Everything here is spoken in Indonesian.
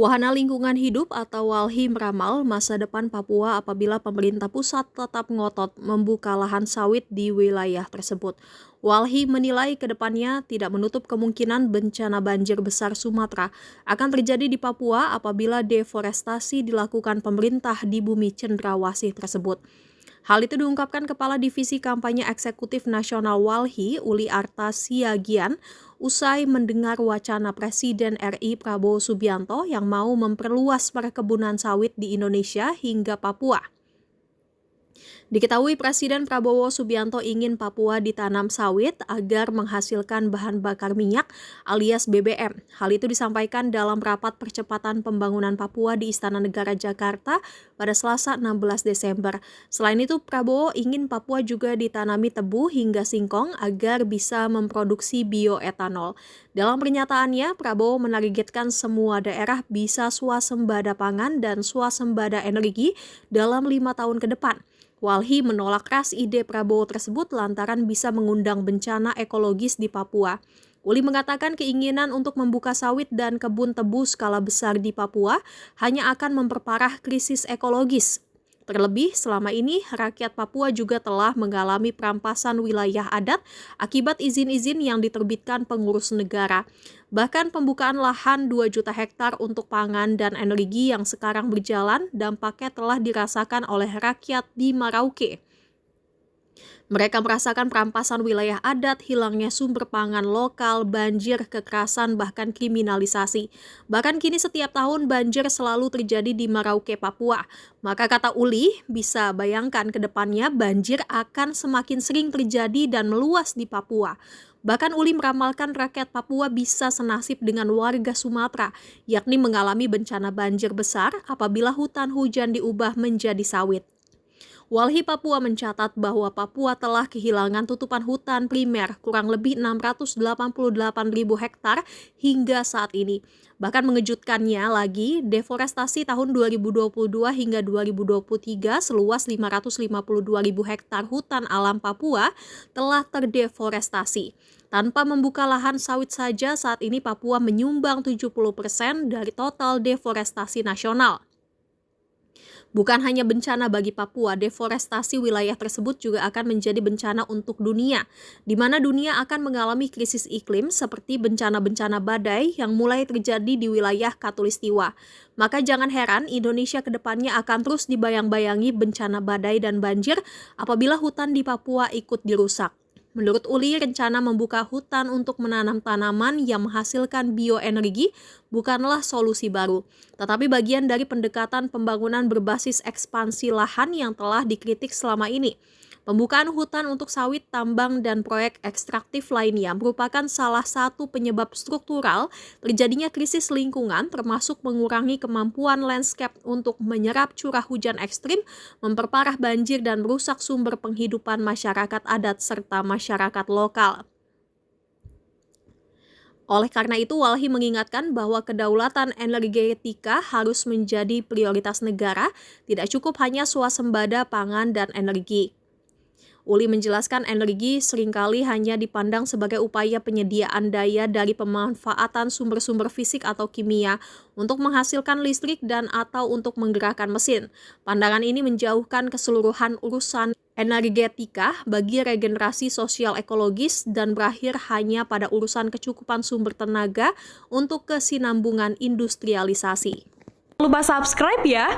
Wahana Lingkungan Hidup atau WALHI meramal masa depan Papua apabila pemerintah pusat tetap ngotot membuka lahan sawit di wilayah tersebut. WALHI menilai ke depannya tidak menutup kemungkinan bencana banjir besar Sumatera akan terjadi di Papua apabila deforestasi dilakukan pemerintah di bumi cendrawasih tersebut. Hal itu diungkapkan Kepala Divisi Kampanye Eksekutif Nasional WALHI, Uli Arta Siagian, usai mendengar wacana Presiden RI Prabowo Subianto yang mau memperluas perkebunan sawit di Indonesia hingga Papua. Diketahui Presiden Prabowo Subianto ingin Papua ditanam sawit agar menghasilkan bahan bakar minyak alias BBM. Hal itu disampaikan dalam rapat percepatan pembangunan Papua di Istana Negara Jakarta pada Selasa 16 Desember. Selain itu, Prabowo ingin Papua juga ditanami tebu hingga singkong agar bisa memproduksi bioetanol. Dalam pernyataannya, Prabowo menargetkan semua daerah bisa swasembada pangan dan swasembada energi dalam 5 tahun ke depan. WALHI menolak keras ide Prabowo tersebut lantaran bisa mengundang bencana ekologis di Papua. Uli mengatakan keinginan untuk membuka sawit dan kebun tebu skala besar di Papua hanya akan memperparah krisis ekologis. Terlebih, selama ini rakyat Papua juga telah mengalami perampasan wilayah adat akibat izin-izin yang diterbitkan pengurus negara. Bahkan pembukaan lahan 2 juta hektar untuk pangan dan energi yang sekarang berjalan dampaknya telah dirasakan oleh rakyat di Merauke. Mereka merasakan perampasan wilayah adat, hilangnya sumber pangan lokal, banjir, kekerasan, bahkan kriminalisasi. Bahkan kini setiap tahun banjir selalu terjadi di Merauke, Papua. Maka kata Uli, bisa bayangkan ke depannya banjir akan semakin sering terjadi dan meluas di Papua. Bahkan Uli meramalkan rakyat Papua bisa senasib dengan warga Sumatera, yakni mengalami bencana banjir besar apabila hutan hujan diubah menjadi sawit. WALHI Papua mencatat bahwa Papua telah kehilangan tutupan hutan primer kurang lebih 688.000 hektar hingga saat ini. Bahkan mengejutkannya lagi, deforestasi tahun 2022 hingga 2023 seluas 552.000 hektar hutan alam Papua telah terdeforestasi. Tanpa membuka lahan sawit saja, saat ini Papua menyumbang 70% dari total deforestasi nasional. Bukan hanya bencana bagi Papua, deforestasi wilayah tersebut juga akan menjadi bencana untuk dunia, di mana dunia akan mengalami krisis iklim seperti bencana-bencana badai yang mulai terjadi di wilayah Khatulistiwa. Maka jangan heran Indonesia ke depannya akan terus dibayang-bayangi bencana badai dan banjir apabila hutan di Papua ikut dirusak. Menurut Uli, rencana membuka hutan untuk menanam tanaman yang menghasilkan bioenergi bukanlah solusi baru, tetapi bagian dari pendekatan pembangunan berbasis ekspansi lahan yang telah dikritik selama ini. Pembukaan hutan untuk sawit, tambang, dan proyek ekstraktif lainnya merupakan salah satu penyebab struktural terjadinya krisis lingkungan, termasuk mengurangi kemampuan landscape untuk menyerap curah hujan ekstrim, memperparah banjir, dan merusak sumber penghidupan masyarakat adat serta masyarakat lokal. Oleh karena itu, WALHI mengingatkan bahwa kedaulatan energetika harus menjadi prioritas negara, tidak cukup hanya swasembada pangan dan energi. Uli menjelaskan energi seringkali hanya dipandang sebagai upaya penyediaan daya dari pemanfaatan sumber-sumber fisik atau kimia untuk menghasilkan listrik dan atau untuk menggerakkan mesin. Pandangan ini menjauhkan keseluruhan urusan energetika bagi regenerasi sosial ekologis dan berakhir hanya pada urusan kecukupan sumber tenaga untuk kesinambungan industrialisasi. Jangan lupa subscribe ya!